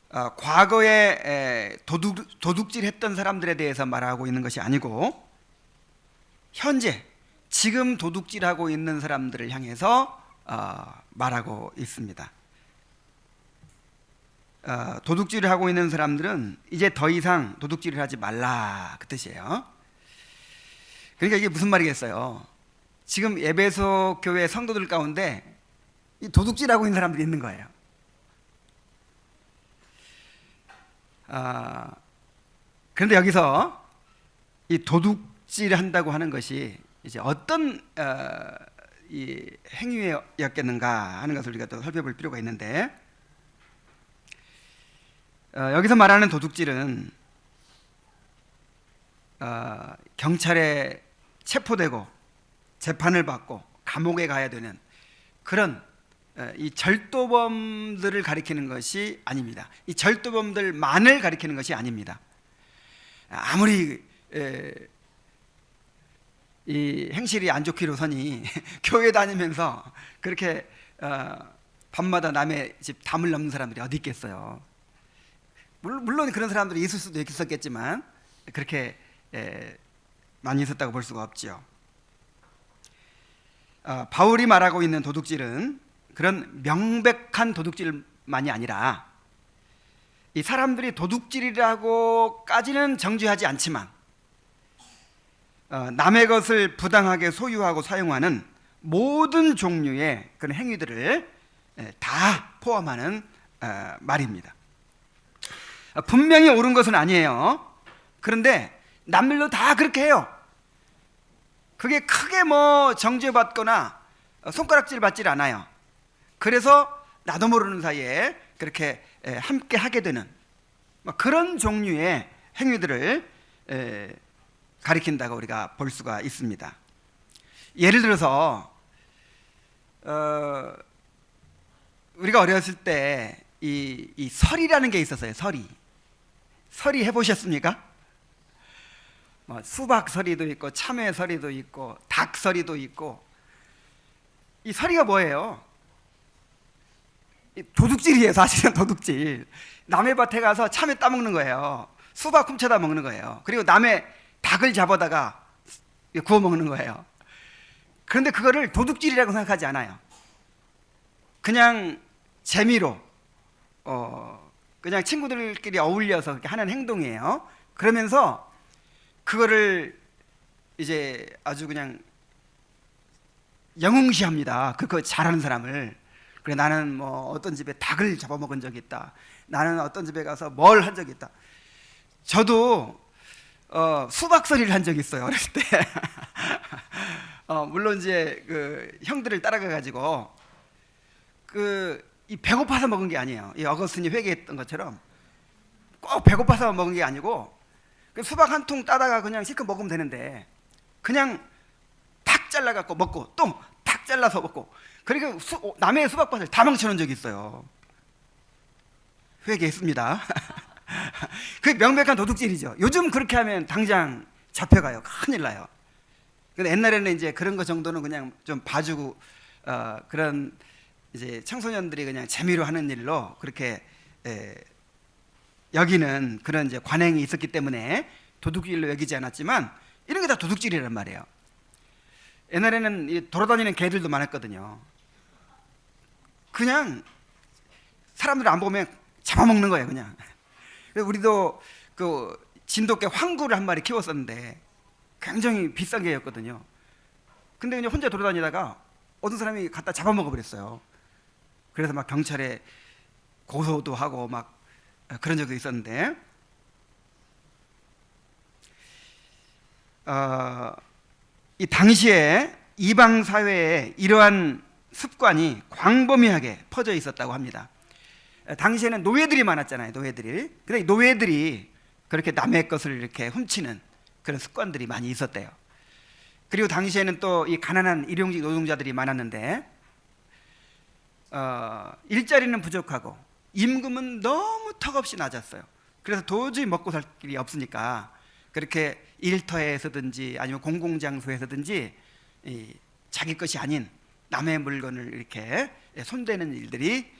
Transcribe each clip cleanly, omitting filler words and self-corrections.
과거에 도둑질했던 사람들에 대해서 말하고 있는 것이 아니고 현재 지금 도둑질하고 있는 사람들을 향해서 말하고 있습니다. 도둑질을 하고 있는 사람들은 이제 더 이상 도둑질을 하지 말라, 그 뜻이에요. 그러니까 이게 무슨 말이겠어요? 지금 에베소 교회 성도들 가운데 이 도둑질하고 있는 사람들이 있는 거예요. 그런데 여기서 이 도둑질한다고 하는 것이 이제 어떤 이 행위였겠는가 하는 것을 우리가 또 살펴볼 필요가 있는데, 여기서 말하는 도둑질은 경찰에 체포되고 재판을 받고 감옥에 가야 되는 그런 이 절도범들을 가리키는 것이 아닙니다. 이 절도범들만을 가리키는 것이 아닙니다. 아무리 이 행실이 안 좋기로서니 교회 다니면서 그렇게 밤마다 남의 집 담을 넘는 사람들이 어디 있겠어요. 물론 그런 사람들이 있을 수도 있었겠지만 그렇게 많이 있었다고 볼 수가 없죠. 바울이 말하고 있는 도둑질은 그런 명백한 도둑질만이 아니라 이 사람들이 도둑질이라고까지는 정죄하지 않지만 남의 것을 부당하게 소유하고 사용하는 모든 종류의 그런 행위들을 다 포함하는 말입니다. 분명히 옳은 것은 아니에요. 그런데 남들도 다 그렇게 해요. 그게 크게 뭐 정죄받거나 손가락질 받질 않아요. 그래서 나도 모르는 사이에 그렇게 함께 하게 되는 그런 종류의 행위들을 가리킨다고 우리가 볼 수가 있습니다. 예를 들어서 우리가 어렸을 때 이 설이라는 게 있었어요. 설이 해보셨습니까? 수박 설이도 있고 참외 설이도 있고 닭 설이도 있고. 이 설이가 뭐예요? 도둑질이에요. 사실은 도둑질. 남의 밭에 가서 참외 따먹는 거예요. 수박 훔쳐다 먹는 거예요. 그리고 남의 닭을 잡아다가 구워 먹는 거예요. 그런데 그거를 도둑질이라고 생각하지 않아요. 그냥 재미로 그냥 친구들끼리 어울려서 그렇게 하는 행동이에요. 그러면서 그거를 이제 아주 그냥 영웅시합니다. 그거 잘하는 사람을. 그래, 나는 뭐 어떤 집에 닭을 잡아먹은 적이 있다. 나는 어떤 집에 가서 뭘 한 적이 있다. 저도 수박설이를 한 적이 있어요, 어렸을 때. 물론 이제 그 형들을 따라가 가지고 이 배고파서 먹은 게 아니에요. 이 어거스틴이 회개했던 것처럼 꼭 배고파서 먹은 게 아니고 수박 한 통 따다가 그냥 실컷 먹으면 되는데 그냥 탁 잘라갖고 먹고 또 탁 잘라서 먹고, 그리고 남의 수박밭을 다 망쳐놓은 적이 있어요. 회개했습니다. 그게 명백한 도둑질이죠. 요즘 그렇게 하면 당장 잡혀가요. 큰일 나요. 근데 옛날에는 이제 그런 거 정도는 그냥 좀 봐주고 그런 이제 청소년들이 그냥 재미로 하는 일로 그렇게 여기는 그런 이제 관행이 있었기 때문에 도둑질로 여기지 않았지만 이런 게 다 도둑질이란 말이에요. 옛날에는 이 돌아다니는 개들도 많았거든요. 그냥 사람들 안 보면 잡아먹는 거예요, 그냥. 우리도 그 진돗개 황구를 한 마리 키웠었는데 굉장히 비싼 개였거든요. 근데 그냥 혼자 돌아다니다가 어떤 사람이 갖다 잡아먹어 버렸어요. 그래서 막 경찰에 고소도 하고 막 그런 적도 있었는데, 이 당시에 이방 사회에 이러한 습관이 광범위하게 퍼져 있었다고 합니다. 당시에는 노예들이 많았잖아요, 노예들이. 근데 노예들이 그렇게 남의 것을 이렇게 훔치는 그런 습관들이 많이 있었대요. 그리고 당시에는 또 이 가난한 일용직 노동자들이 많았는데 일자리는 부족하고 임금은 너무 턱없이 낮았어요. 그래서 도저히 먹고 살 길이 없으니까 그렇게 일터에서든지 아니면 공공장소에서든지 자기 것이 아닌 남의 물건을 이렇게 손대는 일들이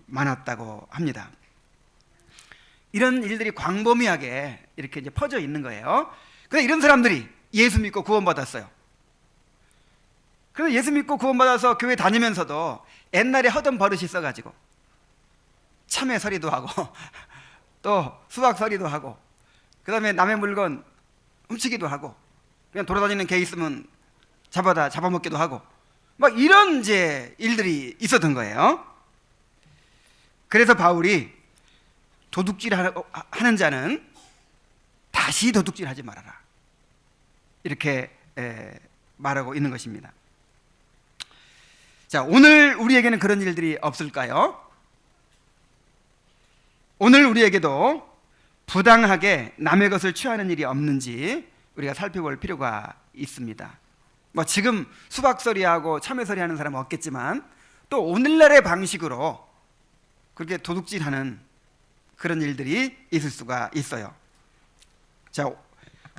많았다고 합니다. 이런 일들이 광범위하게 이렇게 이제 퍼져 있는 거예요. 그래서 이런 사람들이 예수 믿고 구원받았어요. 그래서 예수 믿고 구원받아서 교회 다니면서도 옛날에 하던 버릇이 있어가지고 참외서리도 하고 또 수박서리도 하고, 그 다음에 남의 물건 훔치기도 하고, 그냥 돌아다니는 개 있으면 잡아먹기도 하고, 막 이런 이제 일들이 있었던 거예요. 그래서 바울이 도둑질 하는 자는 다시 도둑질 하지 말아라, 이렇게 말하고 있는 것입니다. 자, 오늘 우리에게는 그런 일들이 없을까요? 오늘 우리에게도 부당하게 남의 것을 취하는 일이 없는지 우리가 살펴볼 필요가 있습니다. 뭐 지금 수박서리하고 참외서리 하는 사람은 없겠지만 또 오늘날의 방식으로 그렇게 도둑질하는 그런 일들이 있을 수가 있어요. 자,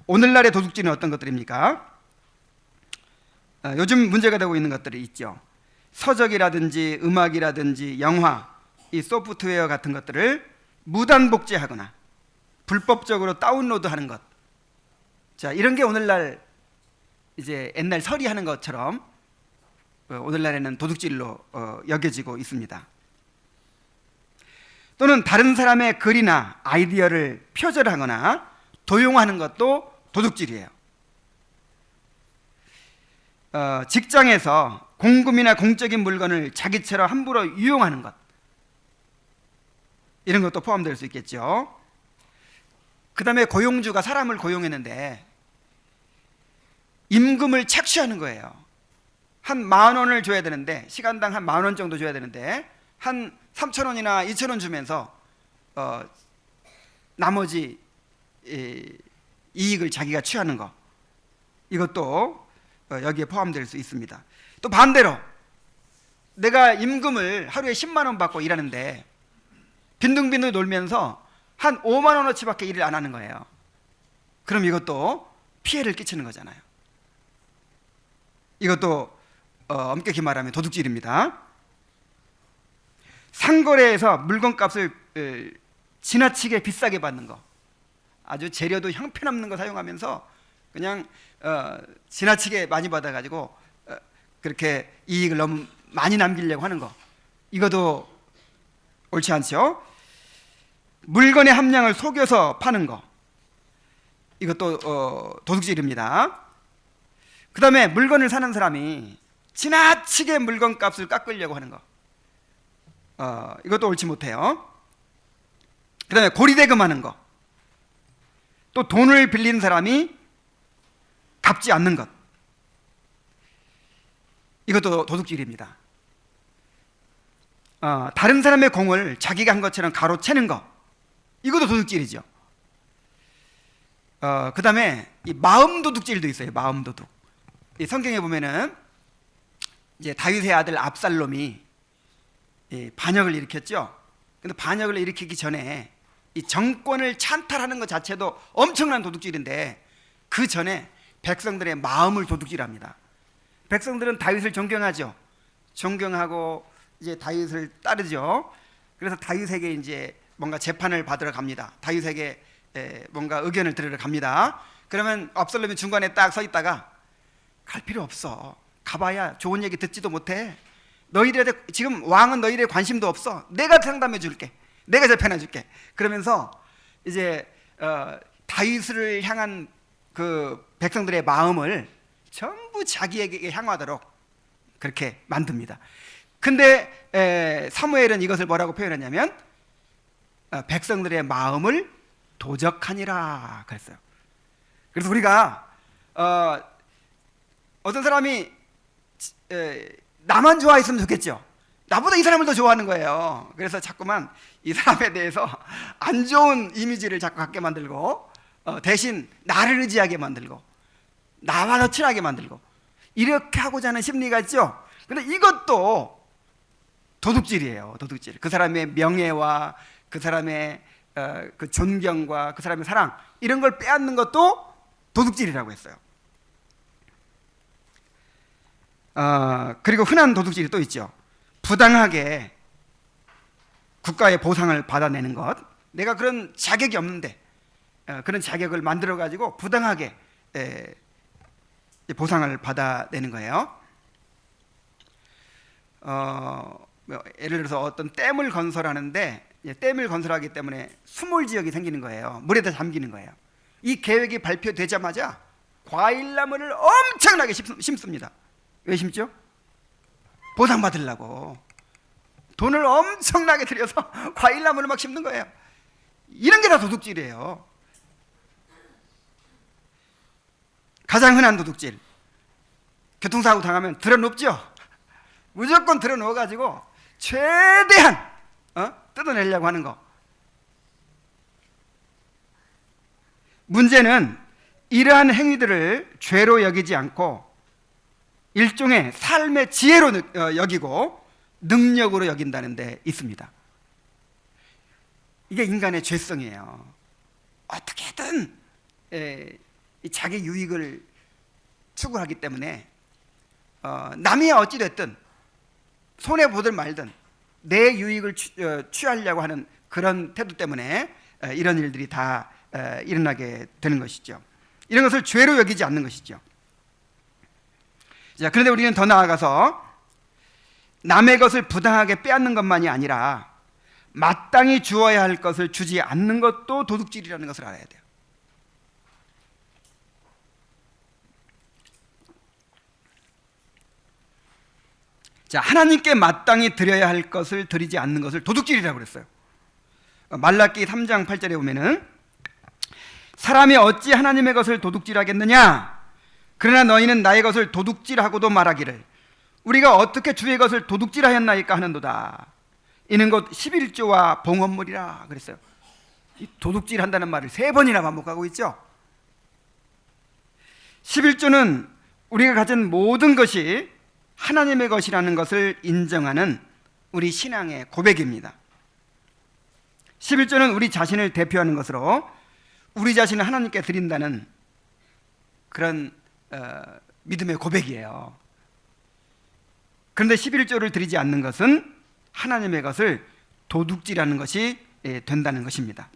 오늘날의 도둑질은 어떤 것들입니까? 요즘 문제가 되고 있는 것들이 있죠. 서적이라든지 음악이라든지 영화, 이 소프트웨어 같은 것들을 무단 복제하거나 불법적으로 다운로드하는 것. 자, 이런 게 오늘날 이제 옛날 서리하는 것처럼 오늘날에는 도둑질로 여겨지고 있습니다. 또는 다른 사람의 글이나 아이디어를 표절하거나 도용하는 것도 도둑질이에요. 직장에서 공금이나 공적인 물건을 자기처럼 함부로 유용하는 것, 이런 것도 포함될 수 있겠죠. 그 다음에 고용주가 사람을 고용했는데 임금을 착취하는 거예요. 한 10,000원을 줘야 되는데, 시간당 한 10,000원 정도 줘야 되는데 한 3,000원이나 2,000원 주면서 나머지 이익을 자기가 취하는 거, 이것도 여기에 포함될 수 있습니다. 또 반대로 내가 임금을 하루에 10만 원 받고 일하는데 빈둥빈둥 놀면서 한 5만 원어치밖에 일을 안 하는 거예요. 그럼 이것도 피해를 끼치는 거잖아요. 이것도 엄격히 말하면 도둑질입니다. 상거래에서 물건값을 지나치게 비싸게 받는 거, 아주 재료도 형편없는 거 사용하면서 그냥 지나치게 많이 받아가지고 그렇게 이익을 너무 많이 남기려고 하는 거, 이것도 옳지 않죠. 물건의 함량을 속여서 파는 거, 이것도 도둑질입니다. 그 다음에 물건을 사는 사람이 지나치게 물건값을 깎으려고 하는 거, 이것도 옳지 못해요. 그 다음에 고리대금하는 거, 또 돈을 빌린 사람이 갚지 않는 것, 이것도 도둑질입니다. 다른 사람의 공을 자기가 한 것처럼 가로채는 거, 이것도 도둑질이죠. 그 다음에 이 마음 도둑질도 있어요. 마음 도둑. 이 성경에 보면은 이제 다윗의 아들 압살롬이 반역을 일으켰죠. 근데 반역을 일으키기 전에 이 정권을 찬탈하는 것 자체도 엄청난 도둑질인데, 그 전에 백성들의 마음을 도둑질합니다. 백성들은 다윗을 존경하죠. 존경하고 이제 다윗을 따르죠. 그래서 다윗에게 이제 뭔가 재판을 받으러 갑니다. 다윗에게 뭔가 의견을 들으러 갑니다. 그러면 압살롬이 중간에 딱 서 있다가, 갈 필요 없어, 가봐야 좋은 얘기 듣지도 못해, 너희들에 지금 왕은 너희들에 관심도 없어, 내가 상담해 줄게, 내가 재판해 줄게. 그러면서 이제 다윗을 향한 그 백성들의 마음을 전부 자기에게 향하도록 그렇게 만듭니다. 근데 사무엘은 이것을 뭐라고 표현했냐면 백성들의 마음을 도적하니라 그랬어요. 그래서 우리가 어떤 사람이 나만 좋아했으면 좋겠죠. 나보다 이 사람을 더 좋아하는 거예요. 그래서 자꾸만 이 사람에 대해서 안 좋은 이미지를 자꾸 갖게 만들고, 대신 나를 의지하게 만들고, 나와 더 친하게 만들고, 이렇게 하고자 하는 심리가 있죠. 그런데 이것도 도둑질이에요. 도둑질. 그 사람의 명예와 그 사람의 그 존경과 그 사람의 사랑, 이런 걸 빼앗는 것도 도둑질이라고 했어요. 그리고 흔한 도둑질이 또 있죠. 부당하게 국가의 보상을 받아내는 것, 내가 그런 자격이 없는데 그런 자격을 만들어 가지고 부당하게 보상을 받아내는 거예요. 예를 들어서 어떤 댐을 건설하는데 댐을 건설하기 때문에 수몰 지역이 생기는 거예요. 물에다 잠기는 거예요. 이 계획이 발표되자마자 과일나무를 엄청나게 심습니다. 왜 심죠? 보상받으려고. 돈을 엄청나게 들여서 과일나무를 막 심는 거예요. 이런 게 다 도둑질이에요. 가장 흔한 도둑질, 교통사고 당하면 들어눕죠. 무조건 들어누워가지고 최대한 뜯어내려고 하는 거. 문제는 이러한 행위들을 죄로 여기지 않고 일종의 삶의 지혜로 여기고 능력으로 여긴다는 데 있습니다. 이게 인간의 죄성이에요. 어떻게든 자기 유익을 추구하기 때문에 남이 어찌됐든 손해보든 말든 내 유익을 취하려고 하는 그런 태도 때문에 이런 일들이 다 일어나게 되는 것이죠. 이런 것을 죄로 여기지 않는 것이죠. 자, 그런데 우리는 더 나아가서 남의 것을 부당하게 빼앗는 것만이 아니라 마땅히 주어야 할 것을 주지 않는 것도 도둑질이라는 것을 알아야 돼요. 자, 하나님께 마땅히 드려야 할 것을 드리지 않는 것을 도둑질이라고 그랬어요. 말라기 3장 8절에 보면은 사람이 어찌 하나님의 것을 도둑질하겠느냐? 그러나 너희는 나의 것을 도둑질하고도 말하기를 우리가 어떻게 주의 것을 도둑질하였나이까 하는도다. 이는 곧 11조와 봉헌물이라 그랬어요. 이 도둑질한다는 말을 3번이나 반복하고 있죠. 11조는 우리가 가진 모든 것이 하나님의 것이라는 것을 인정하는 우리 신앙의 고백입니다. 11조는 우리 자신을 대표하는 것으로 우리 자신을 하나님께 드린다는 그런 믿음의 고백이에요. 그런데 11조를 드리지 않는 것은 하나님의 것을 도둑질하는 것이 된다는 것입니다.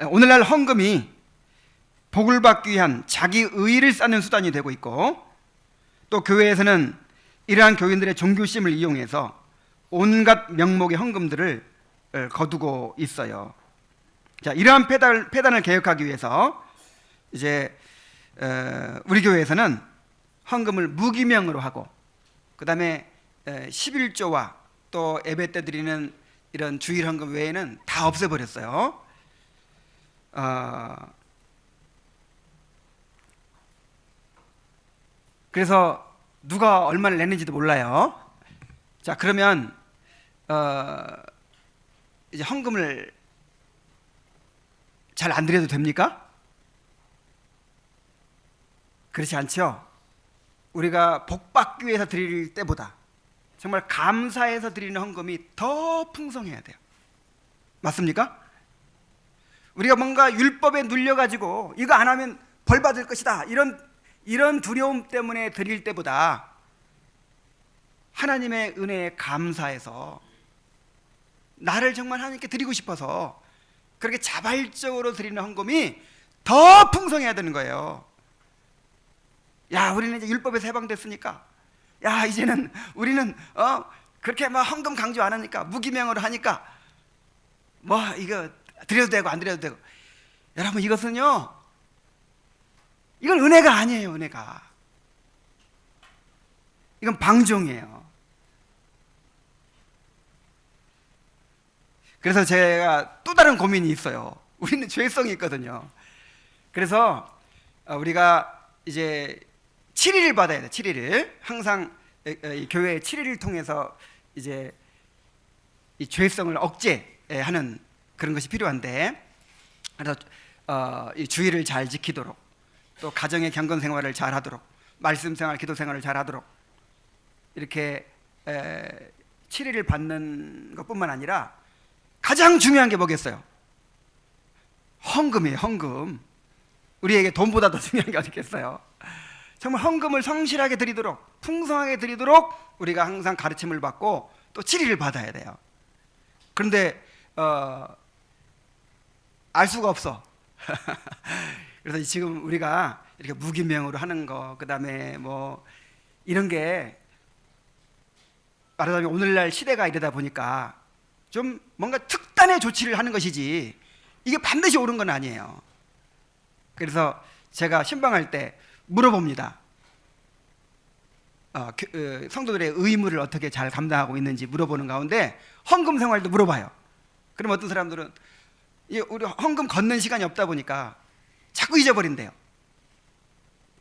오늘날 헌금이 복을 받기 위한 자기 의의를 쌓는 수단이 되고 있고, 또 교회에서는 이러한 교인들의 종교심을 이용해서 온갖 명목의 헌금들을 거두고 있어요. 자, 이러한 폐단을 개혁하기 위해서 이제 우리 교회에서는 헌금을 무기명으로 하고, 그 다음에 11조와 또 예배 때 드리는 이런 주일 헌금 외에는 다 없애버렸어요. 그래서 누가 얼마를 냈는지도 몰라요. 자, 그러면 이제 헌금을 잘 안 드려도 됩니까? 그렇지 않죠. 우리가 복 받기 위해서 드릴 때보다 정말 감사해서 드리는 헌금이 더 풍성해야 돼요. 맞습니까? 우리가 뭔가 율법에 눌려가지고 이거 안 하면 벌 받을 것이다, 이런 두려움 때문에 드릴 때보다 하나님의 은혜에 감사해서 나를 정말 하나님께 드리고 싶어서 그렇게 자발적으로 드리는 헌금이 더 풍성해야 되는 거예요. 야, 우리는 이제 율법에서 해방됐으니까, 야, 이제는 우리는 그렇게 막 헌금 강조 안 하니까, 무기명으로 하니까 뭐 이거 드려도 되고 안 드려도 되고. 여러분, 이것은요, 이건 은혜가 아니에요. 은혜가, 이건 방종이에요. 그래서 제가 또 다른 고민이 있어요. 우리는 죄성이 있거든요. 그래서 우리가 이제 7일을 받아야 돼. 7일을 항상 교회 7일을 통해서 이제 이 죄성을 억제하는 그런 것이 필요한데, 그래서 이 주의를 잘 지키도록, 또 가정의 경건 생활을 잘 하도록, 말씀 생활, 기도 생활을 잘 하도록, 이렇게 7일을 받는 것뿐만 아니라 가장 중요한 게 뭐겠어요? 헌금이에요. 헌금. 우리에게 돈보다 더 중요한 게 어디 있겠어요? 정말 헌금을 성실하게 드리도록, 풍성하게 드리도록 우리가 항상 가르침을 받고 또 7일을 받아야 돼요. 그런데 알 수가 없어. 그래서 지금 우리가 이렇게 무기명으로 하는 거, 그다음에 뭐 이런 게 말하자면 오늘날 시대가 이러다 보니까 좀 뭔가 특단의 조치를 하는 것이지 이게 반드시 옳은 건 아니에요. 그래서 제가 신방할 때 물어봅니다. 성도들의 의무를 어떻게 잘 감당하고 있는지 물어보는 가운데 헌금 생활도 물어봐요. 그럼 어떤 사람들은 우리 헌금 걷는 시간이 없다 보니까 자꾸 잊어버린대요.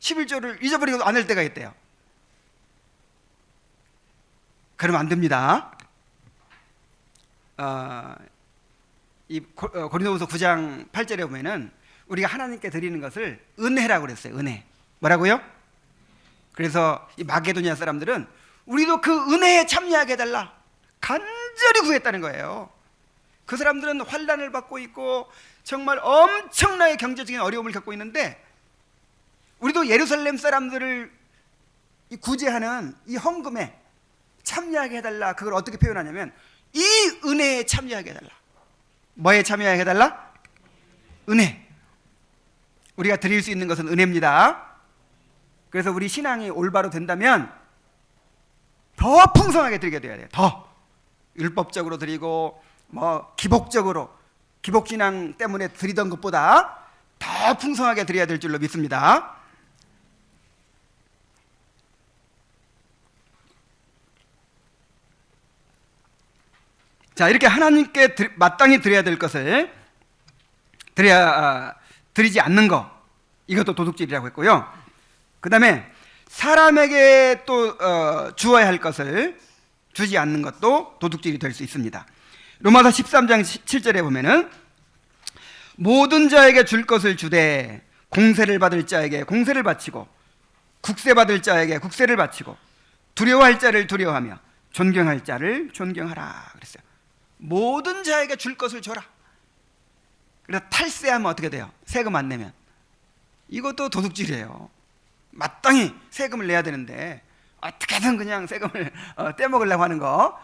11조를 잊어버리고 안 할 때가 있대요. 그러면 안 됩니다. 고린도후서 9장 8절에 보면은 우리가 하나님께 드리는 것을 은혜라고 그랬어요. 은혜. 뭐라고요? 그래서 이 마게도니아 사람들은 우리도 그 은혜에 참여하게 해달라 간절히 구했다는 거예요. 그 사람들은 환난을 받고 있고 정말 엄청나게 경제적인 어려움을 겪고 있는데 우리도 예루살렘 사람들을 구제하는 이 헌금에 참여하게 해달라. 그걸 어떻게 표현하냐면 이 은혜에 참여하게 해달라. 뭐에 참여하게 해달라? 은혜. 우리가 드릴 수 있는 것은 은혜입니다. 그래서 우리 신앙이 올바로 된다면 더 풍성하게 드리게 돼야 돼요. 더 율법적으로 드리고 뭐 기복적으로 기복신앙 때문에 드리던 것보다 더 풍성하게 드려야 될 줄로 믿습니다. 자, 이렇게 하나님께 마땅히 드려야 될 것을 드리지 않는 거, 이것도 도둑질이라고 했고요. 그 다음에 사람에게 또 주어야 할 것을 주지 않는 것도 도둑질이 될 수 있습니다. 로마서 13장 7절에 보면은 모든 자에게 줄 것을 주되 공세를 받을 자에게 공세를 바치고 국세 받을 자에게 국세를 바치고 두려워할 자를 두려워하며 존경할 자를 존경하라 그랬어요. 모든 자에게 줄 것을 줘라. 그래서 탈세하면 어떻게 돼요? 세금 안 내면. 이것도 도둑질이에요. 마땅히 세금을 내야 되는데 어떻게든 그냥 세금을 떼먹으려고 하는 거,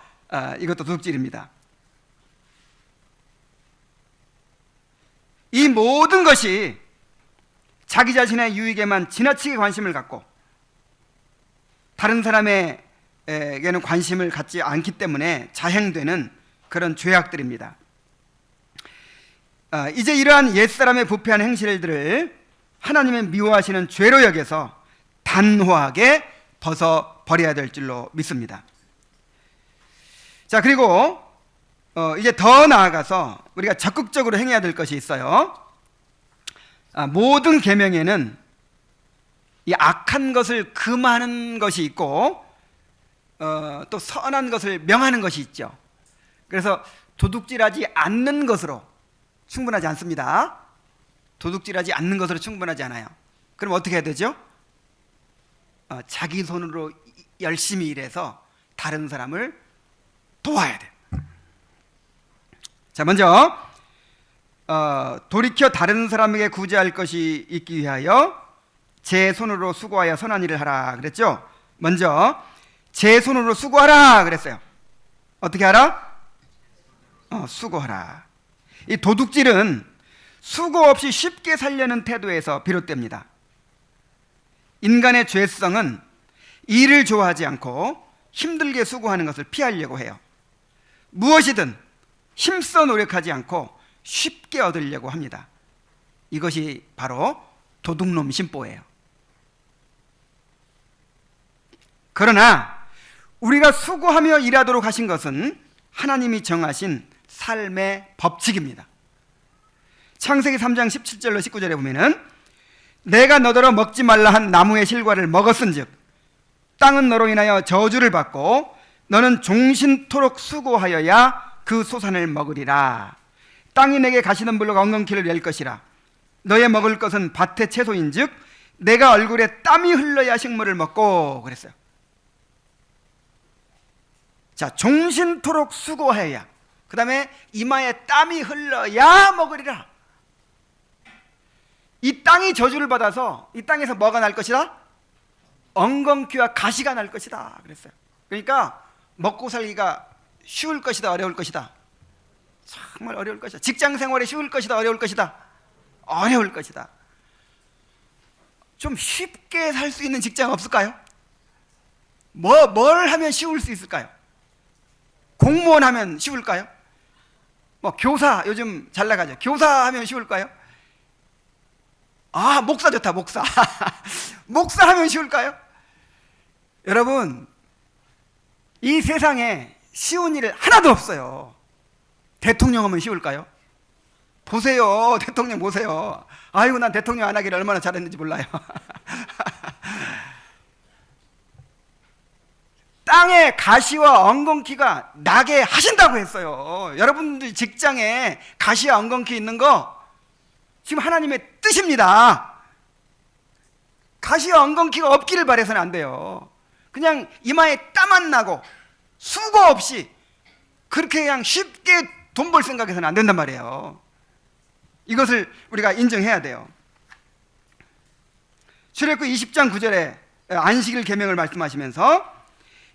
이것도 도둑질입니다. 이 모든 것이 자기 자신의 유익에만 지나치게 관심을 갖고 다른 사람에게는 관심을 갖지 않기 때문에 자행되는 그런 죄악들입니다. 이제 이러한 옛사람의 부패한 행실들을 하나님의 미워하시는 죄로 여겨서 단호하게 벗어버려야 될 줄로 믿습니다. 자, 그리고 이제 더 나아가서 우리가 적극적으로 행해야 될 것이 있어요. 모든 계명에는 이 악한 것을 금하는 것이 있고 또 선한 것을 명하는 것이 있죠. 그래서 도둑질하지 않는 것으로 충분하지 않습니다. 도둑질하지 않는 것으로 충분하지 않아요. 그럼 어떻게 해야 되죠? 자기 손으로 열심히 일해서 다른 사람을 도와야 돼. 자, 먼저 돌이켜 다른 사람에게 구제할 것이 있기 위하여 제 손으로 수고하여 선한 일을 하라 그랬죠. 먼저 제 손으로 수고하라 그랬어요. 어떻게 하라? 수고하라. 이 도둑질은 수고 없이 쉽게 살려는 태도에서 비롯됩니다. 인간의 죄성은 일을 좋아하지 않고 힘들게 수고하는 것을 피하려고 해요. 무엇이든 힘써 노력하지 않고 쉽게 얻으려고 합니다. 이것이 바로 도둑놈 심보예요. 그러나 우리가 수고하며 일하도록 하신 것은 하나님이 정하신 삶의 법칙입니다. 창세기 3장 17절로 19절에 보면은 내가 너더러 먹지 말라 한 나무의 실과를 먹었은즉 땅은 너로 인하여 저주를 받고 너는 종신토록 수고하여야 그 소산을 먹으리라. 땅이 내게 가시던 불로 엉겅퀴를 낼 것이라. 너의 먹을 것은 밭의 채소인즉 내가 얼굴에 땀이 흘러야 식물을 먹고 그랬어요. 자, 종신토록 수고하여야, 그 다음에 이마에 땀이 흘러야 먹으리라. 이 땅이 저주를 받아서 이 땅에서 뭐가 날 것이다? 엉겅퀴와 가시가 날 것이다 그랬어요. 그러니까 먹고 살기가 쉬울 것이다, 어려울 것이다? 정말 어려울 것이다. 직장 생활이 쉬울 것이다, 어려울 것이다? 어려울 것이다. 좀 쉽게 살 수 있는 직장 없을까요? 뭘 하면 쉬울 수 있을까요? 공무원 하면 쉬울까요? 뭐 교사, 요즘 잘 나가죠. 교사 하면 쉬울까요? 아, 목사 좋다, 목사. 목사 하면 쉬울까요? 여러분, 이 세상에 쉬운 일 하나도 없어요. 대통령 하면 쉬울까요? 보세요, 대통령 보세요. 아이고, 난 대통령 안 하기를 얼마나 잘했는지 몰라요. 땅에 가시와 엉겅퀴가 나게 하신다고 했어요. 여러분들 직장에 가시와 엉겅퀴 있는 거 지금 하나님의 뜻입니다. 가시와 엉겅퀴가 없기를 바라서는 안 돼요. 그냥 이마에 땀 안 나고 수고 없이 그렇게 그냥 쉽게 돈 벌 생각해서는 안 된단 말이에요. 이것을 우리가 인정해야 돼요. 출애굽기 20장 9절에 안식일 계명을 말씀하시면서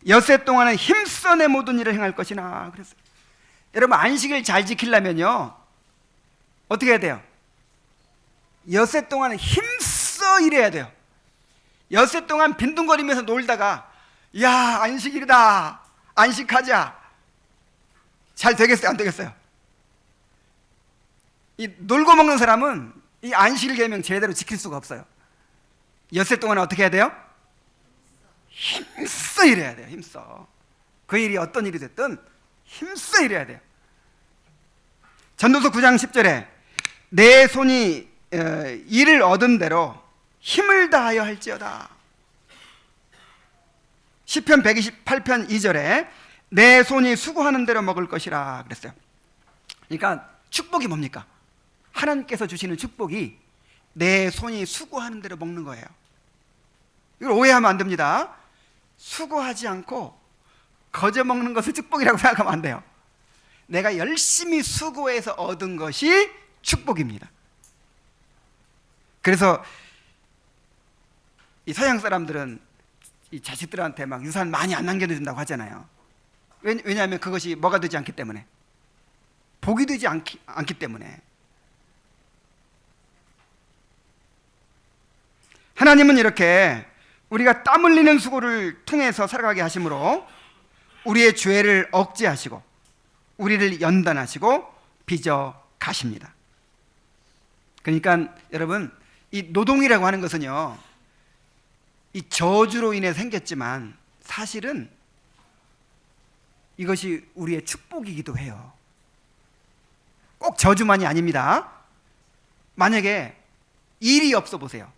엿새 동안은 힘써 내 모든 일을 행할 것이나 그랬어요. 여러분, 안식일 잘 지키려면요 어떻게 해야 돼요? 엿새 동안은 힘써 일해야 돼요. 엿새 동안 빈둥거리면서 놀다가 야, 안식일이다, 안식하자, 잘 되겠어요, 안 되겠어요? 이 놀고 먹는 사람은 이 안식일 계명 제대로 지킬 수가 없어요. 엿새 동안 어떻게 해야 돼요? 힘써 일해야 돼요. 힘써. 그 일이 어떤 일이 됐든 힘써 일해야 돼요. 전도서 9장 10절에 내 손이 일을 얻은 대로 힘을 다하여 할지어다. 시편 128편 2절에 내 손이 수고하는 대로 먹을 것이라 그랬어요. 그러니까 축복이 뭡니까? 하나님께서 주시는 축복이 내 손이 수고하는 대로 먹는 거예요. 이걸 오해하면 안 됩니다. 수고하지 않고 거저 먹는 것을 축복이라고 생각하면 안 돼요. 내가 열심히 수고해서 얻은 것이 축복입니다. 그래서 이 서양 사람들은 이 자식들한테 막 유산 많이 안 남겨준다고 하잖아요. 왜냐하면 그것이 뭐가 되지 않기 때문에, 복이 되지 않기 때문에. 하나님은 이렇게 우리가 땀 흘리는 수고를 통해서 살아가게 하심으로 우리의 죄를 억제하시고 우리를 연단하시고 빚어 가십니다. 그러니까 여러분, 이 노동이라고 하는 것은요, 이 저주로 인해 생겼지만 사실은 이것이 우리의 축복이기도 해요. 꼭 저주만이 아닙니다. 만약에 일이 없어 보세요.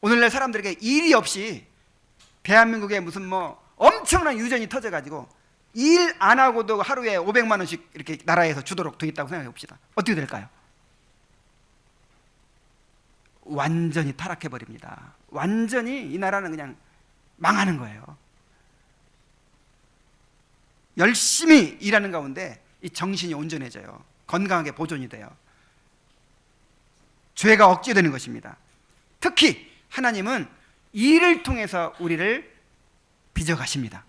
오늘날 사람들에게 일이 없이 대한민국에 무슨 뭐 엄청난 유전이 터져가지고 일 안 하고도 하루에 500만 원씩 이렇게 나라에서 주도록 돼 있다고 생각해 봅시다. 어떻게 될까요? 완전히 타락해 버립니다. 완전히 이 나라는 그냥 망하는 거예요. 열심히 일하는 가운데 이 정신이 온전해져요. 건강하게 보존이 돼요. 죄가 억제되는 것입니다. 특히 하나님은 일을 통해서 우리를 빚어가십니다.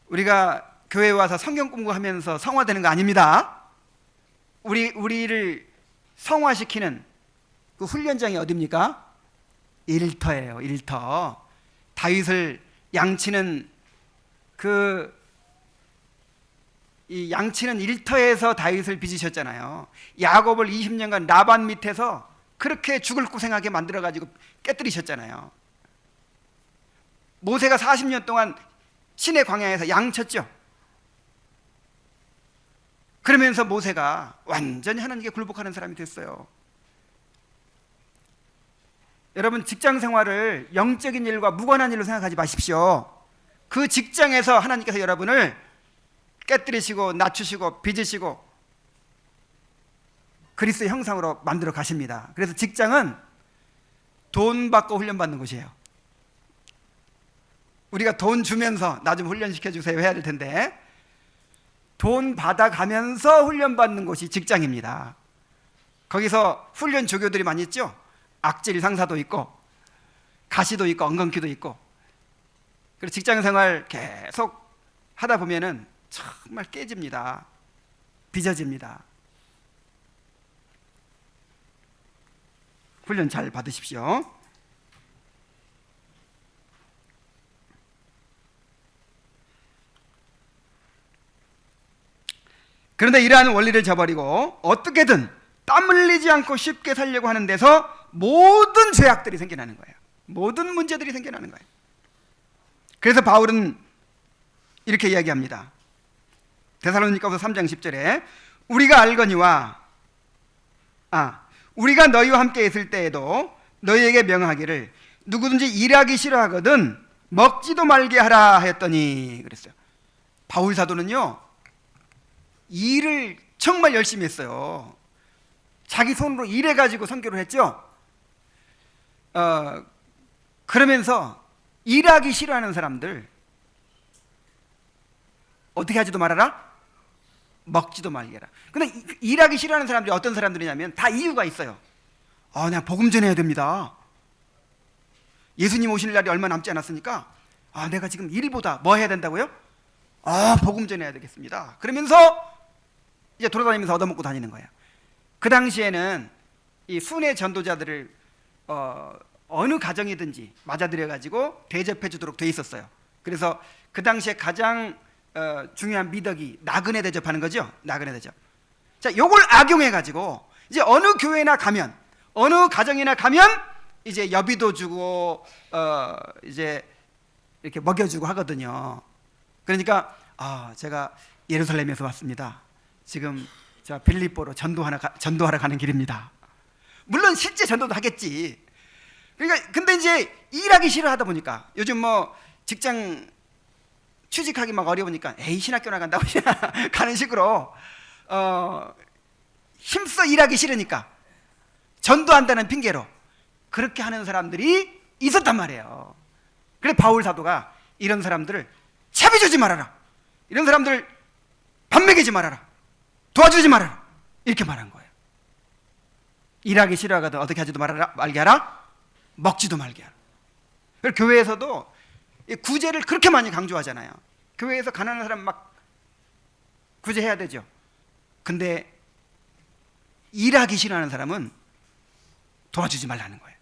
우리가 교회에 와서 성경 공부하면서 성화되는 거 아닙니다. 우리를 성화시키는 그 훈련장이 어디입니까? 일터예요. 일터. 다윗을 양치는 이 양치는 일터에서 다윗을 빚으셨잖아요. 야곱을 20년간 라반 밑에서 그렇게 죽을 고생하게 만들어가지고 깨뜨리셨잖아요. 모세가 40년 동안 시내 광야에서 양쳤죠. 그러면서 모세가 완전히 하나님께 굴복하는 사람이 됐어요. 여러분, 직장 생활을 영적인 일과 무관한 일로 생각하지 마십시오. 그 직장에서 하나님께서 여러분을 깨뜨리시고 낮추시고 빚으시고 그리스도의 형상으로 만들어 가십니다. 그래서 직장은 돈 받고 훈련받는 곳이에요. 우리가 돈 주면서 나 좀 훈련시켜 주세요 해야 될 텐데, 돈 받아가면서 훈련받는 곳이 직장입니다. 거기서 훈련 조교들이 많이 있죠. 악질 상사도 있고 가시도 있고 엉겅퀴도 있고. 그래서 직장 생활 계속 하다 보면은 정말 깨집니다. 빚어집니다. 훈련 잘 받으십시오. 그런데 이러한 원리를 저버리고 어떻게든 땀 흘리지 않고 쉽게 살려고 하는 데서 모든 죄악들이 생겨나는 거예요. 모든 문제들이 생겨나는 거예요. 그래서 바울은 이렇게 이야기합니다. 데살로니가서 3장 10절에 우리가 알거니와 우리가 너희와 함께 있을 때에도 너희에게 명하기를 누구든지 일하기 싫어하거든 먹지도 말게 하라 하였더니 그랬어요. 바울 사도는요, 일을 정말 열심히 했어요. 자기 손으로 일해가지고 선교를 했죠. 그러면서 일하기 싫어하는 사람들 어떻게 하지도 말아라? 먹지도 말게 하라. 근데 일하기 싫어하는 사람들이 어떤 사람들이냐면 다 이유가 있어요. 내가 복음 전해야 됩니다. 예수님 오실 날이 얼마 남지 않았으니까 내가 지금 일보다 뭐 해야 된다고요? 복음 전해야 되겠습니다. 그러면서 이제 돌아다니면서 얻어먹고 다니는 거예요. 그 당시에는 이 순회 전도자들을 어느 가정이든지 맞아들여가지고 대접해 주도록 돼 있었어요. 그래서 그 당시에 가장 중요한 미덕이 나그네 대접하는 거죠. 나그네 대접. 자, 요걸 악용해가지고 이제 어느 교회나 가면, 어느 가정이나 가면 이제 여비도 주고 이제 이렇게 먹여주고 하거든요. 그러니까 제가 예루살렘에서 왔습니다. 지금 저 빌립보로 전도하러 가는 길입니다. 물론 실제 전도도 하겠지. 그러니까 근데 이제 일하기 싫어하다 보니까 요즘 뭐 직장 취직하기 막 어려우니까 신학교 나간다고 가는 식으로 힘써 일하기 싫으니까 전도한다는 핑계로 그렇게 하는 사람들이 있었단 말이에요. 그래서 바울 사도가 이런 사람들을 채비 주지 말아라, 이런 사람들 밥 먹이지 말아라, 도와주지 말아라, 이렇게 말한 거예요. 일하기 싫어하거든 어떻게 하지도 말게 하라? 먹지도 말게 하라. 그래서 교회에서도 구제를 그렇게 많이 강조하잖아요. 교회에서 가난한 사람 막 구제해야 되죠. 근데 일하기 싫어하는 사람은 도와주지 말라는 거예요.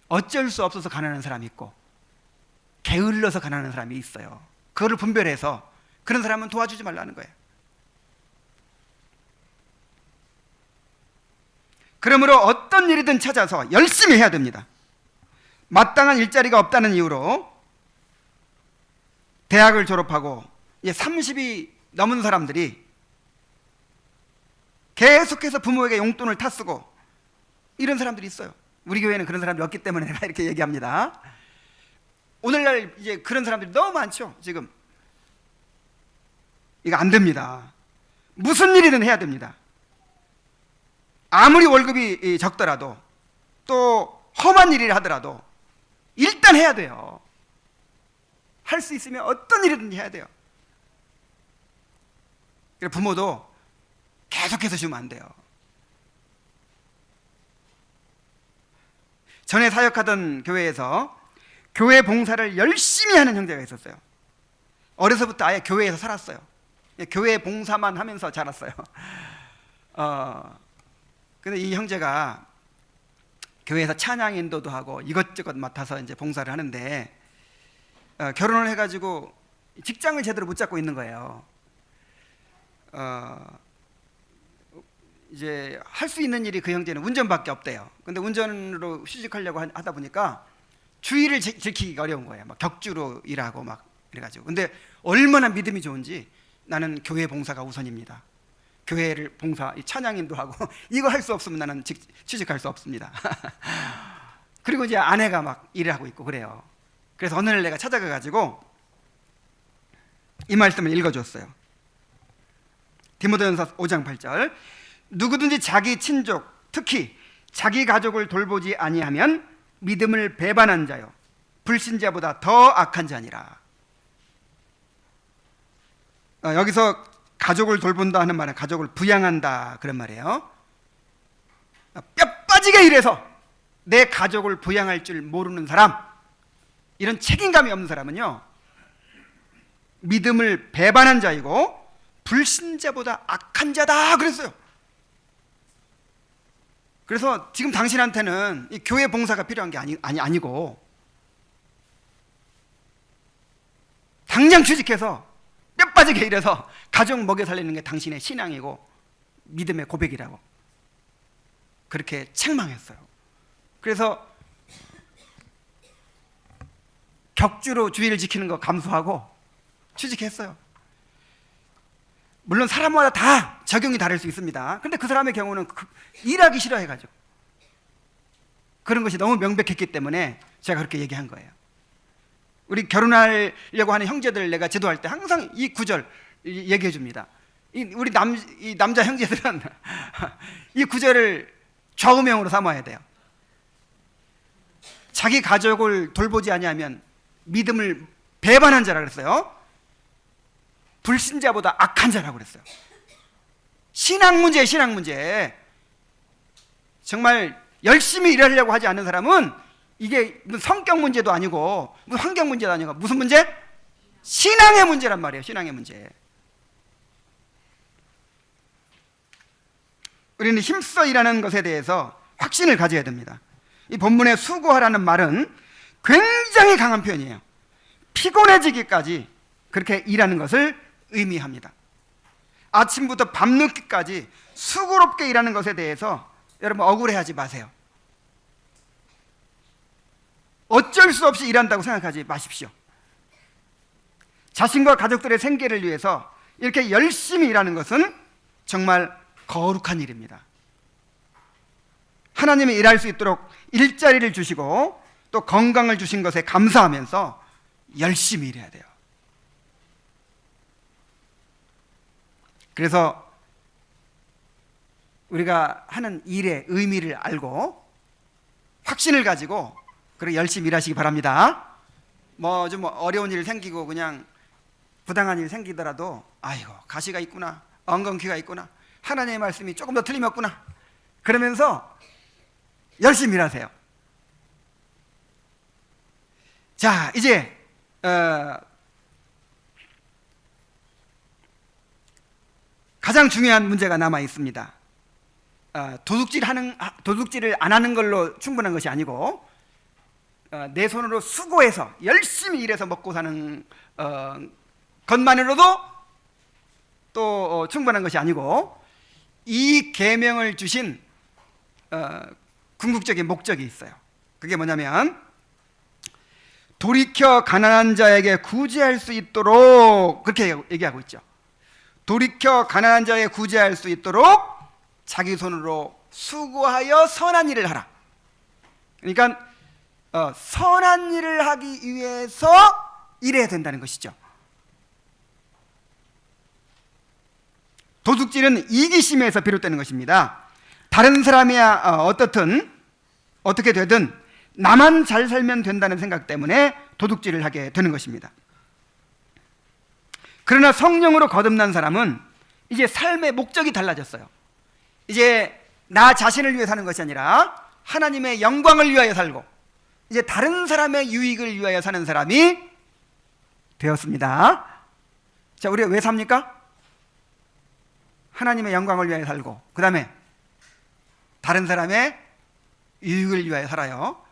어쩔 수 없어서 가난한 사람이 있고 게을러서 가난한 사람이 있어요. 그거를 분별해서 그런 사람은 도와주지 말라는 거예요. 그러므로 어떤 일이든 찾아서 열심히 해야 됩니다. 마땅한 일자리가 없다는 이유로 대학을 졸업하고 이제 30이 넘은 사람들이 계속해서 부모에게 용돈을 타쓰고 이런 사람들이 있어요. 우리 교회는 그런 사람이 없기 때문에 내가 이렇게 얘기합니다. 오늘날 이제 그런 사람들이 너무 많죠. 지금 이거 안 됩니다. 무슨 일이든 해야 됩니다. 아무리 월급이 적더라도 또 험한 일을 하더라도 일단 해야 돼요. 할 수 있으면 어떤 일이든 해야 돼요. 부모도 계속해서 주면 안 돼요. 전에 사역하던 교회에서 교회 봉사를 열심히 하는 형제가 있었어요. 어려서부터 아예 교회에서 살았어요. 교회 봉사만 하면서 자랐어요. 근데 이 형제가 교회에서 찬양 인도도 하고 이것저것 맡아서 이제 봉사를 하는데 결혼을 해가지고 직장을 제대로 못 잡고 있는 거예요. 이제 할 수 있는 일이 그 형제는 운전밖에 없대요. 근데 운전으로 취직하려고 하다 보니까 주의를 지키기가 어려운 거예요. 막 격주로 일하고 막 이래가지고. 근데 얼마나 믿음이 좋은지 나는 교회 봉사가 우선입니다. 교회를 봉사, 찬양인도 하고 이거 할 수 없으면 나는 취직할 수 없습니다. 그리고 이제 아내가 막 일을 하고 있고 그래요. 그래서 어느 날 내가 찾아가가지고 이 말씀을 읽어줬어요. 디모데전서 5장 8절 누구든지 자기 친족 특히 자기 가족을 돌보지 아니하면 믿음을 배반한 자요 불신자보다 더 악한 자니라. 여기서 가족을 돌본다 하는 말은 가족을 부양한다 그런 말이에요. 뼈 빠지게 일해서 내 가족을 부양할 줄 모르는 사람, 이런 책임감이 없는 사람은요 믿음을 배반한 자이고 불신자보다 악한 자다 그랬어요. 그래서 지금 당신한테는 이 교회 봉사가 필요한 게 아니고 당장 취직해서 뼈 빠지게 일해서 가족 먹여 살리는 게 당신의 신앙이고 믿음의 고백이라고 그렇게 책망했어요. 그래서 격주로 주의를 지키는 거 감수하고 취직했어요. 물론 사람마다 다 적용이 다를 수 있습니다. 근데 그 사람의 경우는 일하기 싫어해가지고 그런 것이 너무 명백했기 때문에 제가 그렇게 얘기한 거예요. 우리 결혼하려고 하는 형제들 내가 지도할 때 항상 이 구절 얘기해 줍니다. 우리 남자 형제들은 이 구절을 좌우명으로 삼아야 돼요. 자기 가족을 돌보지 아니하면 믿음을 배반한 자라 그랬어요. 불신자보다 악한 자라고 그랬어요. 신앙 문제. 정말 열심히 일하려고 하지 않는 사람은 이게 무슨 성격 문제도 아니고 무슨 환경 문제도 아니고 무슨 문제? 신앙의 문제란 말이에요. 신앙의 문제. 우리는 힘써 일하는 것에 대해서 확신을 가져야 됩니다. 이 본문의 수고하라는 말은 굉장히 강한 표현이에요. 피곤해지기까지 그렇게 일하는 것을 의미합니다. 아침부터 밤늦게까지 수고롭게 일하는 것에 대해서 여러분 억울해하지 마세요. 어쩔 수 없이 일한다고 생각하지 마십시오. 자신과 가족들의 생계를 위해서 이렇게 열심히 일하는 것은 정말 거룩한 일입니다. 하나님이 일할 수 있도록 일자리를 주시고 또 건강을 주신 것에 감사하면서 열심히 일해야 돼요. 그래서 우리가 하는 일의 의미를 알고 확신을 가지고 그렇게 열심히 일하시기 바랍니다. 뭐 좀 어려운 일 생기고 그냥 부당한 일 생기더라도 아이고 가시가 있구나, 엉겅퀴가 있구나, 하나님의 말씀이 조금 더 틀림없구나 그러면서 열심히 일하세요. 자, 이제 가장 중요한 문제가 남아 있습니다. 도둑질을 안 하는 걸로 충분한 것이 아니고 내 손으로 수고해서 열심히 일해서 먹고 사는 것만으로도 또 충분한 것이 아니고 이 계명을 주신 궁극적인 목적이 있어요. 그게 뭐냐면 돌이켜 가난한 자에게 구제할 수 있도록 그렇게 얘기하고 있죠. 돌이켜 가난한 자에게 구제할 수 있도록 자기 손으로 수고하여 선한 일을 하라. 그러니까 선한 일을 하기 위해서 일해야 된다는 것이죠. 도둑질은 이기심에서 비롯되는 것입니다. 다른 사람이야 어떻게 되든 나만 잘 살면 된다는 생각 때문에 도둑질을 하게 되는 것입니다. 그러나 성령으로 거듭난 사람은 이제 삶의 목적이 달라졌어요. 이제 나 자신을 위해 사는 것이 아니라 하나님의 영광을 위하여 살고 이제 다른 사람의 유익을 위하여 사는 사람이 되었습니다. 자, 우리가 왜 삽니까? 하나님의 영광을 위하여 살고 그 다음에 다른 사람의 유익을 위하여 살아요.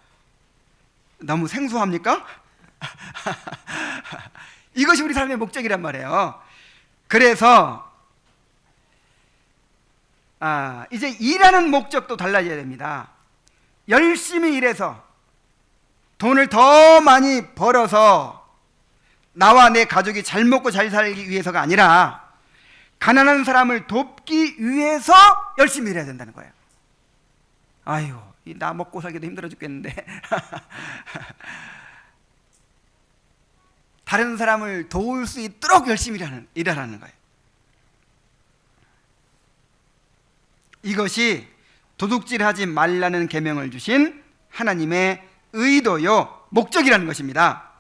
너무 생소합니까? 이것이 우리 삶의 목적이란 말이에요. 그래서 이제 일하는 목적도 달라져야 됩니다. 열심히 일해서 돈을 더 많이 벌어서 나와 내 가족이 잘 먹고 잘 살기 위해서가 아니라 가난한 사람을 돕기 위해서 열심히 일해야 된다는 거예요. 아유, 나 먹고 살기도 힘들어 죽겠는데 다른 사람을 도울 수 있도록 열심히 일하라는 거예요. 이것이 도둑질하지 말라는 계명을 주신 하나님의 의도요, 목적이라는 것입니다.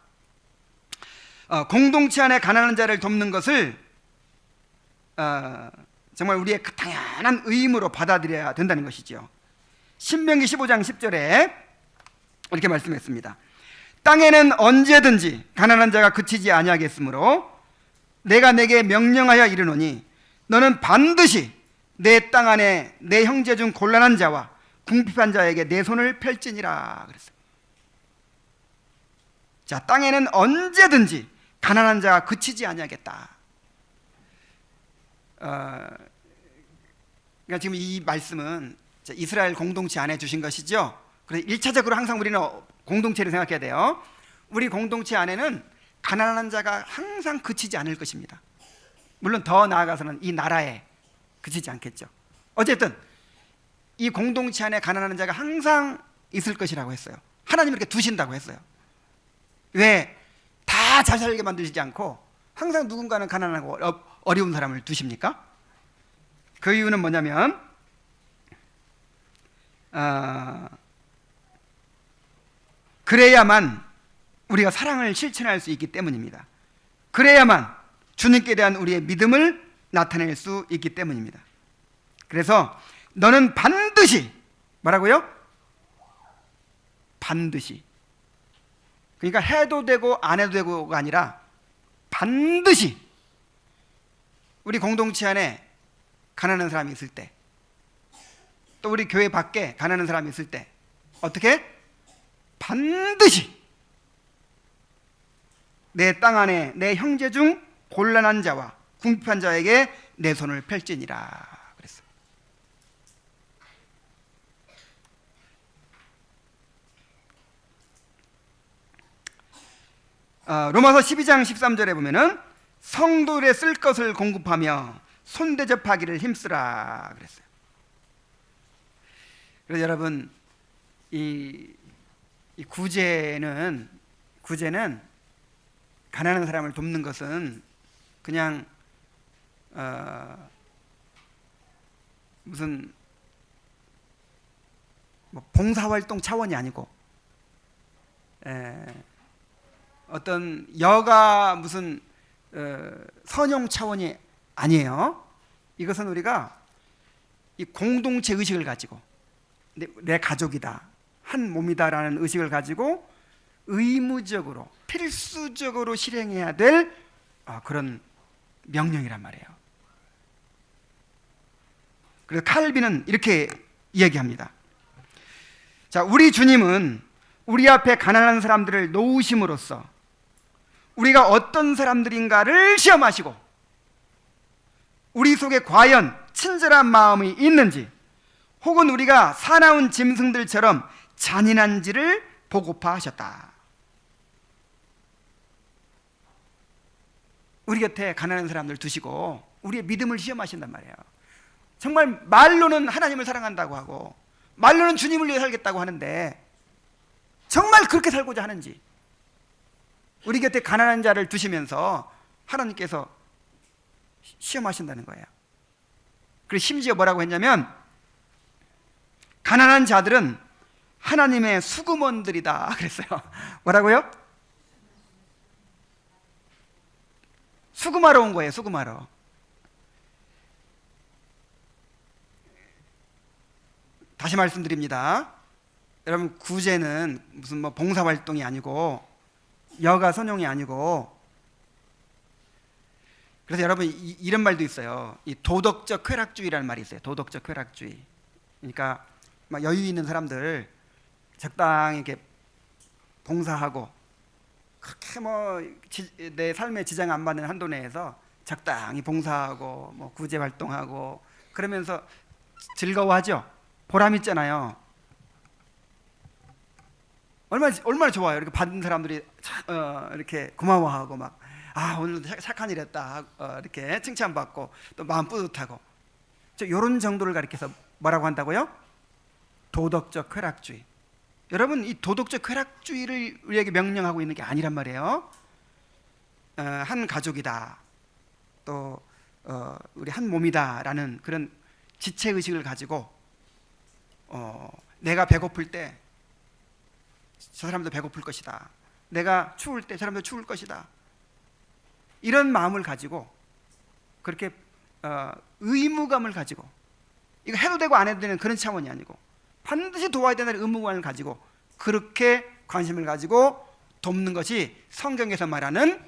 공동체 안에 가난한 자를 돕는 것을 정말 우리의 당연한 의무로 받아들여야 된다는 것이죠. 신명기 15장 10절에 이렇게 말씀했습니다. 땅에는 언제든지 가난한 자가 그치지 아니하겠으므로 내가 내게 명령하여 이르노니 너는 반드시 내 땅 안에 내 형제 중 곤란한 자와 궁핍한 자에게 내 손을 펼지니라 그랬어요. 자, 땅에는 언제든지 가난한 자가 그치지 아니하겠다. 그러니까 지금 이 말씀은 이스라엘 공동체 안에 주신 것이죠. 그래서 1차적으로 항상 우리는 공동체를 생각해야 돼요. 우리 공동체 안에는 가난한 자가 항상 그치지 않을 것입니다. 물론 더 나아가서는 이 나라에 그치지 않겠죠. 어쨌든 이 공동체 안에 가난한 자가 항상 있을 것이라고 했어요. 하나님이 이렇게 두신다고 했어요. 왜 다 잘 살게 만드시지 않고 항상 누군가는 가난하고 어려운 사람을 두십니까? 그 이유는 뭐냐면 그래야만 우리가 사랑을 실천할 수 있기 때문입니다. 그래야만 주님께 대한 우리의 믿음을 나타낼 수 있기 때문입니다. 그래서 너는 반드시 뭐라고요? 반드시. 그러니까 해도 되고 안 해도 되고가 아니라 반드시 우리 공동체 안에 가난한 사람이 있을 때, 또 우리 교회 밖에 가난한 사람이 있을 때 어떻게? 반드시 내 땅 안에 내 형제 중 곤란한 자와 궁핍한 자에게 내 손을 펼지니라 그랬어요. 로마서 12장 13절에 보면은 성도들의 쓸 것을 공급하며 손대접하기를 힘쓰라 그랬어요. 그래서 여러분 이 구제는 가난한 사람을 돕는 것은 그냥 무슨 뭐 봉사활동 차원이 아니고 어떤 여가 무슨 선용 차원이 아니에요. 이것은 우리가 이 공동체 의식을 가지고 내 가족이다, 한 몸이다라는 의식을 가지고 의무적으로 필수적으로 실행해야 될 그런 명령이란 말이에요. 그래서 칼빈은 이렇게 이야기합니다. 자, 우리 주님은 우리 앞에 가난한 사람들을 놓으심으로써 우리가 어떤 사람들인가를 시험하시고 우리 속에 과연 친절한 마음이 있는지, 혹은 우리가 사나운 짐승들처럼 잔인한지를 보고파 하셨다. 우리 곁에 가난한 사람들 두시고 우리의 믿음을 시험하신단 말이에요. 정말 말로는 하나님을 사랑한다고 하고 말로는 주님을 위해 살겠다고 하는데 정말 그렇게 살고자 하는지 우리 곁에 가난한 자를 두시면서 하나님께서 시험하신다는 거예요. 그리고 심지어 뭐라고 했냐면 가난한 자들은 하나님의 수금원들이다 그랬어요. 뭐라고요? 수금하러 온 거예요. 수금하러. 다시 말씀드립니다. 여러분, 구제는 무슨 뭐 봉사활동이 아니고 여가 선용이 아니고, 그래서 여러분 이런 말도 있어요. 이 도덕적 쾌락주의라는 말이 있어요. 도덕적 쾌락주의. 그러니까 막 여유 있는 사람들 적당히 이렇게 봉사하고 그렇게 뭐 내 삶에 지장 안 받는 한도 내에서 적당히 봉사하고 뭐 구제 활동하고 그러면서 즐거워하죠. 보람 있잖아요. 얼마나 좋아요. 이렇게 받은 사람들이 이렇게 고마워하고 막 오늘도 착한 일 했다 이렇게 칭찬받고 또 마음 뿌듯하고, 이런 정도를 가리켜서 뭐라고 한다고요? 도덕적 쾌락주의. 여러분, 이 도덕적 쾌락주의를 우리에게 명령하고 있는 게 아니란 말이에요. 한 가족이다, 또 우리 한 몸이다 라는 그런 지체의식을 가지고 내가 배고플 때 저 사람도 배고플 것이다, 내가 추울 때 저 사람도 추울 것이다, 이런 마음을 가지고 그렇게 의무감을 가지고, 이거 해도 되고 안 해도 되는 그런 차원이 아니고 반드시 도와야 되는 의무감을 가지고 그렇게 관심을 가지고 돕는 것이 성경에서 말하는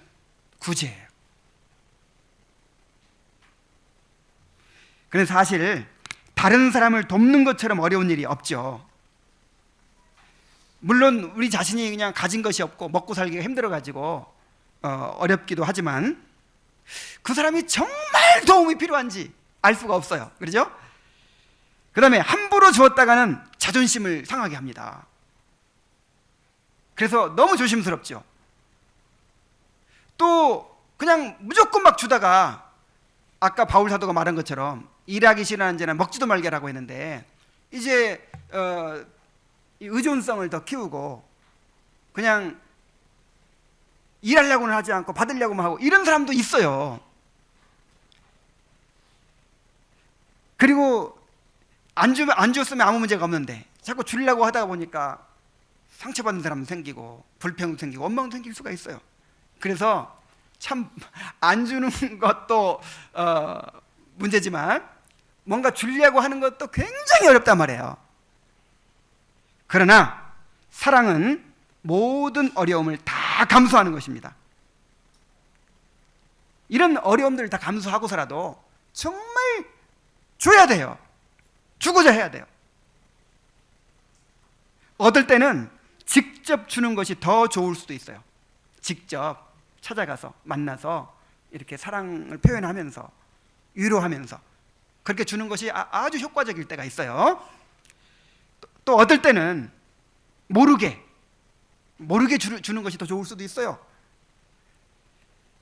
구제예요. 그래서 사실 다른 사람을 돕는 것처럼 어려운 일이 없죠. 물론 우리 자신이 그냥 가진 것이 없고 먹고 살기가 힘들어가지고 어렵기도 하지만 그 사람이 정말 도움이 필요한지 알 수가 없어요. 그렇죠? 그 다음에 함부로 주었다가는 자존심을 상하게 합니다. 그래서 너무 조심스럽죠. 또 그냥 무조건 막 주다가 아까 바울 사도가 말한 것처럼 일하기 싫어하는 자는 먹지도 말게라고 했는데 이제 이 의존성을 더 키우고 그냥 일하려고는 하지 않고 받으려고만 하고 이런 사람도 있어요. 그리고 안 줬으면 아무 문제가 없는데 자꾸 주려고 하다가 보니까 상처받는 사람도 생기고 불평도 생기고 원망도 생길 수가 있어요. 그래서 참 안 주는 것도 문제지만 뭔가 주려고 하는 것도 굉장히 어렵단 말이에요. 그러나 사랑은 모든 어려움을 다 감수하는 것입니다. 이런 어려움들을 다 감수하고서라도 정말 줘야 돼요. 주고자 해야 돼요. 얻을 때는 직접 주는 것이 더 좋을 수도 있어요. 직접 찾아가서 만나서 이렇게 사랑을 표현하면서 위로하면서 그렇게 주는 것이 아주 효과적일 때가 있어요. 또 얻을 때는 모르게 주는 것이 더 좋을 수도 있어요.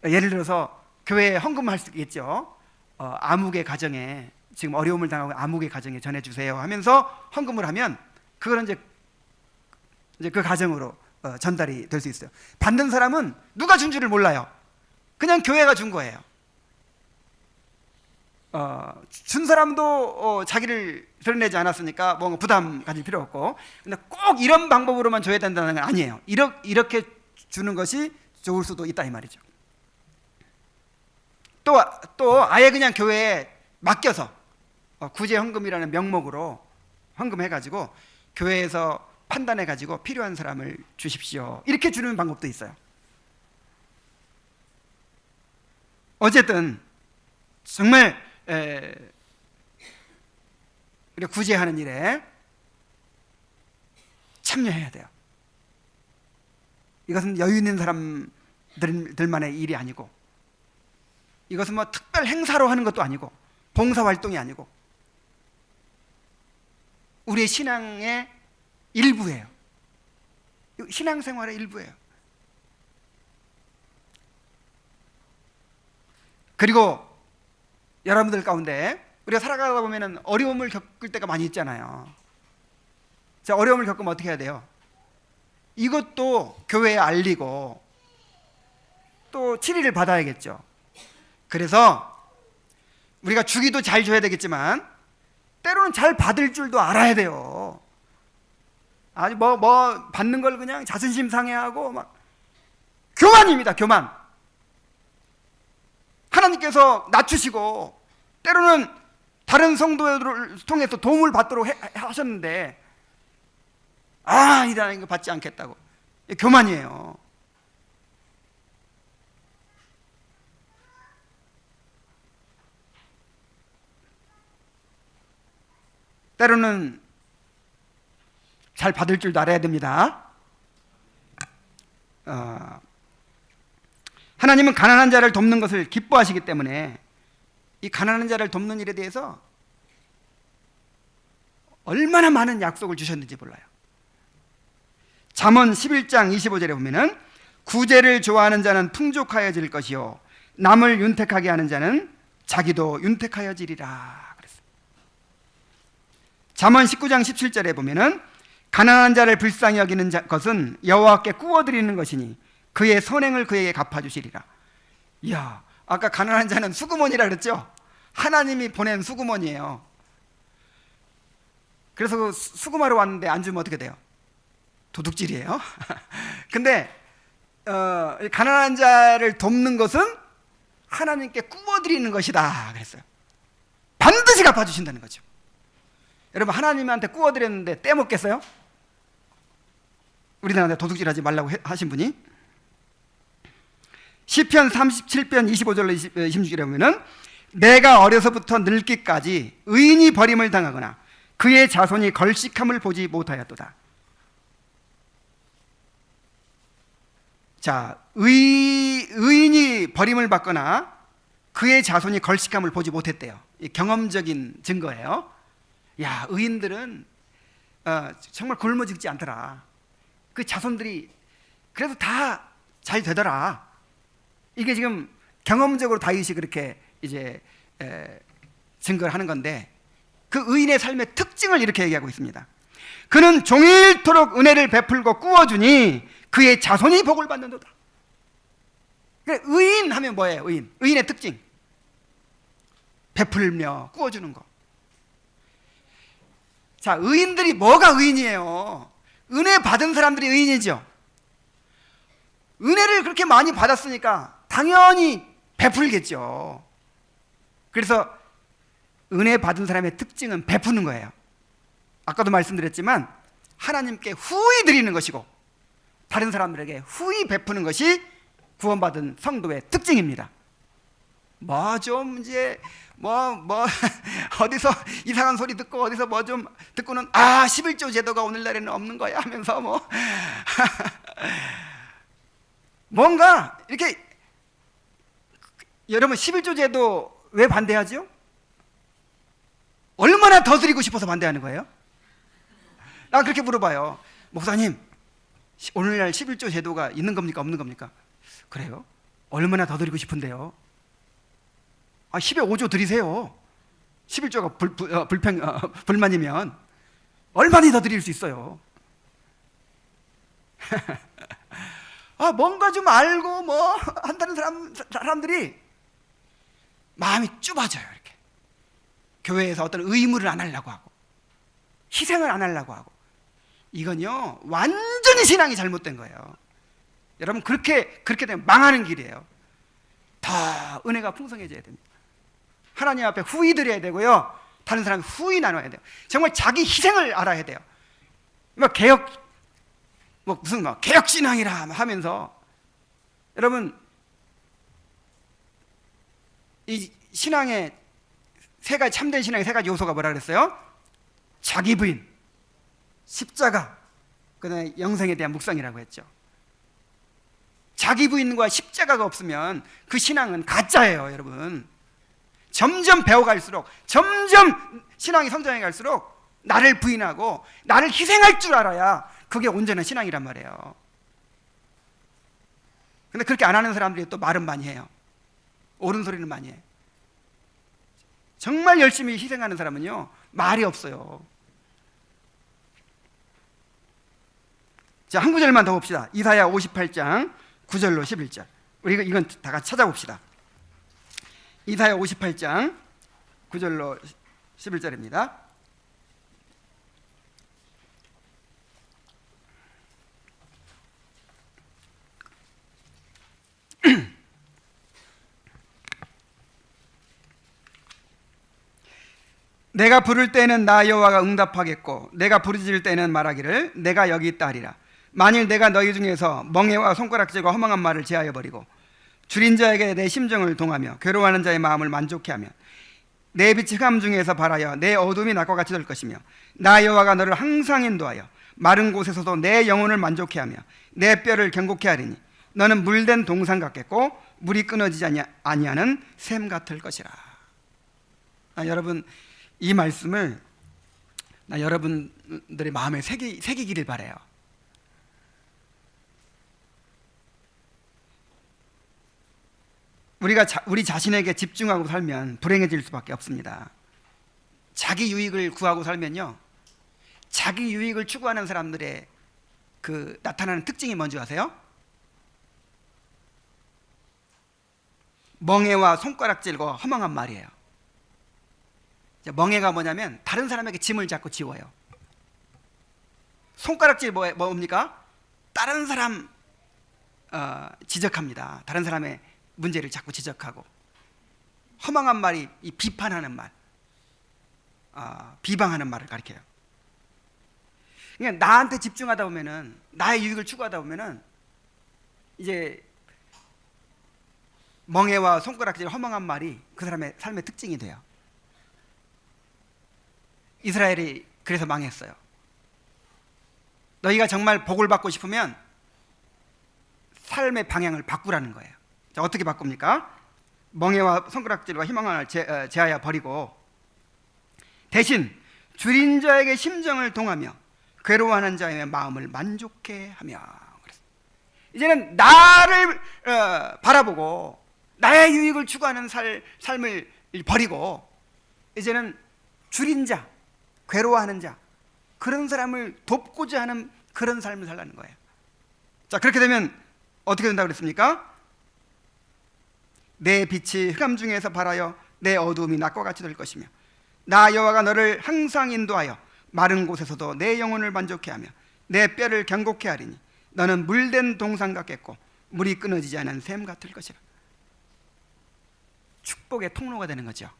예를 들어서 교회에 헌금할 수 있겠죠. 아무개 가정에 지금 어려움을 당하고 아무개 가정에 전해주세요 하면서 헌금을 하면 그거는 이제 그 가정으로 전달이 될 수 있어요. 받는 사람은 누가 준 줄을 몰라요. 그냥 교회가 준 거예요. 준 사람도 자기를 드러내지 않았으니까 뭔가 부담 가질 필요 없고, 근데 꼭 이런 방법으로만 줘야 된다는 건 아니에요. 이렇게 주는 것이 좋을 수도 있다 이 말이죠. 또 아예 그냥 교회에 맡겨서 구제 헌금이라는 명목으로 헌금해가지고 교회에서 판단해가지고 필요한 사람을 주십시오 이렇게 주는 방법도 있어요. 어쨌든 정말 우리가 구제하는 일에 참여해야 돼요. 이것은 여유 있는 사람들만의 일이 아니고, 이것은 뭐 특별 행사로 하는 것도 아니고 봉사활동이 아니고 우리의 신앙의 일부예요. 신앙생활의 일부예요. 그리고 여러분들 가운데 우리가 살아가다 보면 어려움을 겪을 때가 많이 있잖아요. 자, 어려움을 겪으면 어떻게 해야 돼요? 이것도 교회에 알리고 또 치리를 받아야겠죠. 그래서 우리가 주기도 잘 줘야 되겠지만 때로는 잘 받을 줄도 알아야 돼요. 아니 뭐 받는 걸 그냥 자존심 상해하고 막 교만입니다. 교만. 하나님께서 낮추시고 때로는 다른 성도를 통해서 도움을 받도록 하셨는데 이라는 거 받지 않겠다고. 교만이에요. 때로는 잘 받을 줄도 알아야 됩니다. 하나님은 가난한 자를 돕는 것을 기뻐하시기 때문에 이 가난한 자를 돕는 일에 대해서 얼마나 많은 약속을 주셨는지 몰라요. 잠언 11장 25절에 보면은 구제를 좋아하는 자는 풍족하여질 것이요 남을 윤택하게 하는 자는 자기도 윤택하여지리라 그랬어요. 잠언 19장 17절에 보면은 가난한 자를 불쌍히 여기는 것은 여호와께 꾸어드리는 것이니 그의 선행을 그에게 갚아주시리라. 이야, 아까 가난한 자는 수구먼이라 그랬죠? 하나님이 보낸 수구먼이에요. 그래서 그 수구마로 왔는데 안 주면 어떻게 돼요? 도둑질이에요. 근데 가난한 자를 돕는 것은 하나님께 꾸어드리는 것이다 그랬어요. 반드시 갚아주신다는 거죠. 여러분, 하나님한테 꾸어드렸는데 떼먹겠어요? 우리나라한테 도둑질하지 말라고 하신 분이 시편 37편 25절로 26절에 보면은 내가 어려서부터 늙기까지 의인이 버림을 당하거나 그의 자손이 걸식함을 보지 못하였도다. 자, 의인이 버림을 받거나 그의 자손이 걸식함을 보지 못했대요. 경험적인 증거예요. 야, 의인들은 정말 굶어 죽지 않더라. 그 자손들이 그래도 다 잘 되더라. 이게 지금 경험적으로 다윗이 그렇게 이제 증거를 하는 건데, 그 의인의 삶의 특징을 이렇게 얘기하고 있습니다. 그는 종일토록 은혜를 베풀고 꾸어주니 그의 자손이 복을 받는도다. 의인 하면 뭐예요? 의인의 특징, 베풀며 꾸어주는 거. 자, 의인들이 뭐가 의인이에요? 은혜 받은 사람들이 의인이죠. 은혜를 그렇게 많이 받았으니까 당연히 베풀겠죠. 그래서 은혜 받은 사람의 특징은 베푸는 거예요. 아까도 말씀드렸지만 하나님께 후히 드리는 것이고 다른 사람들에게 후히 베푸는 것이 구원받은 성도의 특징입니다. 어디서 이상한 소리 듣고 어디서 뭐 좀 듣고는 11조 제도가 오늘날에는 없는 거야 하면서 뭔가 이렇게. 여러분, 11조 제도 왜 반대하죠? 얼마나 더 드리고 싶어서 반대하는 거예요? 나 그렇게 물어봐요. 목사님, 오늘날 11조 제도가 있는 겁니까 없는 겁니까? 그래요? 얼마나 더 드리고 싶은데요? 10에 5조 드리세요. 11조가 불만이면 얼마나 더 드릴 수 있어요? 뭔가 좀 알고 한다는 사람들이 마음이 좁아져요. 이렇게 교회에서 어떤 의무를 안 하려고 하고 희생을 안 하려고 하고, 이건요 완전히 신앙이 잘못된 거예요. 여러분, 그렇게 되면 망하는 길이에요. 더 은혜가 풍성해져야 됩니다. 하나님 앞에 후히 드려야 되고요, 다른 사람 후히 나눠야 돼요. 정말 자기 희생을 알아야 돼요. 개혁신앙이라 하면서, 여러분, 이 신앙의 세 가지, 참된 신앙의 세 가지 요소가 뭐라 그랬어요? 자기 부인, 십자가, 그다음에 영생에 대한 묵상이라고 했죠. 자기 부인과 십자가가 없으면 그 신앙은 가짜예요. 여러분, 점점 배워갈수록, 점점 신앙이 성장해 갈수록 나를 부인하고 나를 희생할 줄 알아야 그게 온전한 신앙이란 말이에요. 근데 그렇게 안 하는 사람들이 또 말은 많이 해요. 옳은 소리는 많이 해. 정말 열심히 희생하는 사람은요 말이 없어요. 자, 한 구절만 더 봅시다. 이사야 58장 9절로 11절. 우리 이건 다 같이 찾아봅시다. 이사야 58장 9절로 11절입니다. 내가 부를 때는 나 여호와가 응답하겠고 내가 부르짖을 때는 말하기를 내가 여기 있다 하리라. 만일 내가 너희 중에서 멍에와 손가락질과 허망한 말을 제하여 버리고 줄인 자에게 내 심정을 동하며 괴로워하는 자의 마음을 만족케 하면 내 빛이 흑암 중에서 발하여 내 어둠이 낮과 같이 될 것이며 나 여호와가 너를 항상 인도하여 마른 곳에서도 내 영혼을 만족케 하며 내 뼈를 견고케 하리니 너는 물된 동산 같겠고 물이 끊어지지 아니하는 샘 같을 것이라. 여러분, 이 말씀을 여러분들의 마음에 새기기를 바라요. 우리 자신에게 집중하고 살면 불행해질 수밖에 없습니다. 자기 유익을 구하고 살면요, 자기 유익을 추구하는 사람들의 그 나타나는 특징이 뭔지 아세요? 멍에와 손가락질과 허망한 말이에요. 멍에가 뭐냐면 다른 사람에게 짐을 자꾸 지워요. 손가락질 뭡니까? 다른 사람 지적합니다. 다른 사람의 문제를 자꾸 지적하고. 허망한 말이 이 비판하는 말, 비방하는 말을 가리켜요. 그러니까 나한테 집중하다 보면은, 나의 유익을 추구하다 보면은 이제 멍해와 손가락질, 허망한 말이 그 사람의 삶의 특징이 돼요. 이스라엘이 그래서 망했어요. 너희가 정말 복을 받고 싶으면 삶의 방향을 바꾸라는 거예요. 자, 어떻게 바꿉니까? 멍해와 손가락질과 희망을 제하여 버리고 대신 줄인 자에게 심정을 동하며 괴로워하는 자의 마음을 만족해 하며. 이제는 나를 바라보고 나의 유익을 추구하는 삶을 버리고 이제는 줄인 자, 괴로워하는 자, 그런 사람을 돕고자 하는 그런 삶을 살라는 거예요. 자, 그렇게 되면 어떻게 된다고 그랬습니까? 내 빛이 흑암 중에서 발하여 내 어두움이 낮과 같이 될 것이며 나 여호와가 너를 항상 인도하여 마른 곳에서도 내 영혼을 만족해 하며 내 뼈를 견고케 하리니 너는 물된 동상 같겠고 물이 끊어지지 않은 샘 같을 것이라. 축복의 통로가 되는 거죠.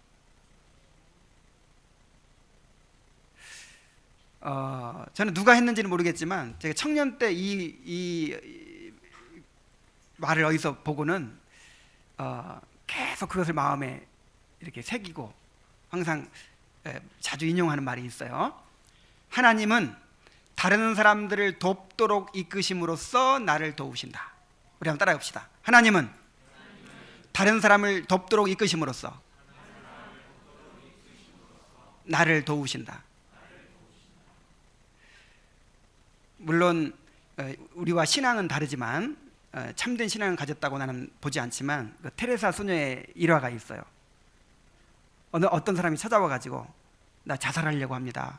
저는 누가 했는지는 모르겠지만 제가 청년 때 이 말을 어디서 보고는 계속 그것을 마음에 이렇게 새기고 항상 자주 인용하는 말이 있어요. 하나님은 다른 사람들을 돕도록 이끄심으로써 나를 도우신다. 우리 한번 따라해 봅시다. 하나님은 다른 사람을 돕도록 이끄심으로써 나를 도우신다. 물론 우리와 신앙은 다르지만 참된 신앙을 가졌다고 나는 보지 않지만 그 테레사 수녀의 일화가 있어요. 어떤 사람이 찾아와 가지고 나 자살하려고 합니다.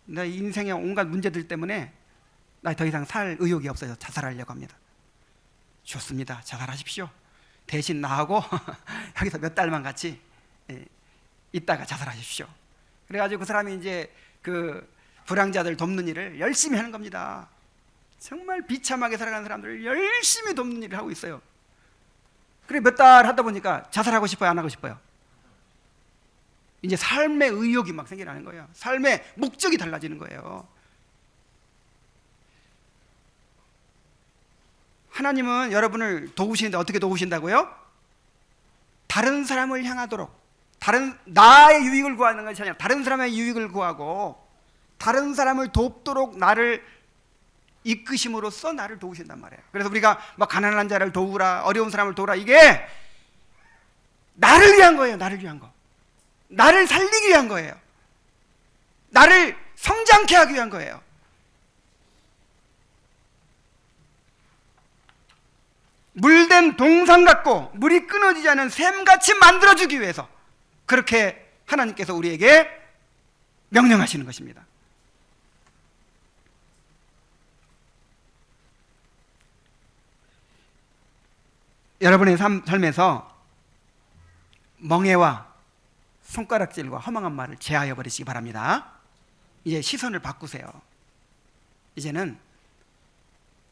나 인생의 온갖 문제들 때문에 나 더 이상 살 의욕이 없어서 자살하려고 합니다. 좋습니다. 자살하십시오. 대신 나하고 여기서 몇 달만 같이 있다가 자살하십시오. 그래가지고 그 사람이 이제 그 불황자들 돕는 일을 열심히 하는 겁니다. 정말 비참하게 살아가는 사람들을 열심히 돕는 일을 하고 있어요. 그래 몇 달 하다 보니까 자살하고 싶어요, 안 하고 싶어요? 이제 삶의 의욕이 막 생겨나는 거예요. 삶의 목적이 달라지는 거예요. 하나님은 여러분을 도우시는데 어떻게 도우신다고요? 다른 사람을 향하도록, 나의 유익을 구하는 것이 아니라 다른 사람의 유익을 구하고 다른 사람을 돕도록 나를 이끄심으로써 나를 도우신단 말이에요. 그래서 우리가 막 가난한 자를 도우라, 어려운 사람을 도우라, 이게 나를 위한 거예요. 나를 위한 거. 나를 살리기 위한 거예요. 나를 성장케 하기 위한 거예요. 물된 동상 같고 물이 끊어지지 않은 샘같이 만들어주기 위해서 그렇게 하나님께서 우리에게 명령하시는 것입니다. 여러분의 삶에서 멍해와 손가락질과 허망한 말을 제하여 버리시기 바랍니다. 이제 시선을 바꾸세요. 이제는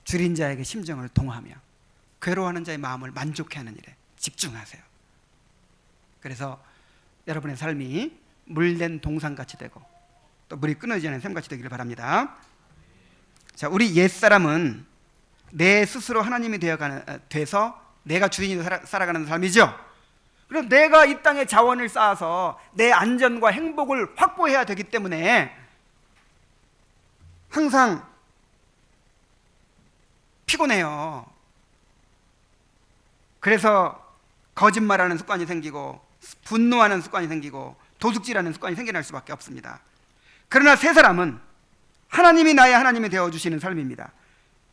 줄인 자에게 심정을 동하며 괴로워하는 자의 마음을 만족해 하는 일에 집중하세요. 그래서 여러분의 삶이 물된 동상같이 되고 또 물이 끊어지지 않는 샘같이 되기를 바랍니다. 자, 우리 옛사람은 내 스스로 하나님이 돼서 내가 주인이 살아가는 삶이죠. 그럼 내가 이 땅에 자원을 쌓아서 내 안전과 행복을 확보해야 되기 때문에 항상 피곤해요. 그래서 거짓말하는 습관이 생기고 분노하는 습관이 생기고 도둑질하는 습관이 생겨날 수밖에 없습니다. 그러나 새 사람은 하나님이 나의 하나님이 되어주시는 삶입니다.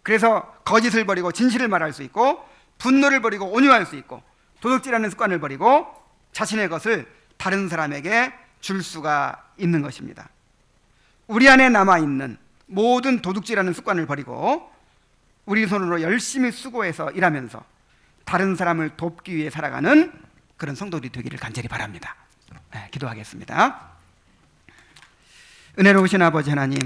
그래서 거짓을 버리고 진실을 말할 수 있고 분노를 버리고 온유할 수 있고 도둑질하는 습관을 버리고 자신의 것을 다른 사람에게 줄 수가 있는 것입니다. 우리 안에 남아있는 모든 도둑질하는 습관을 버리고 우리 손으로 열심히 수고해서 일하면서 다른 사람을 돕기 위해 살아가는 그런 성도들이 되기를 간절히 바랍니다. 기도하겠습니다. 은혜로우신 아버지 하나님,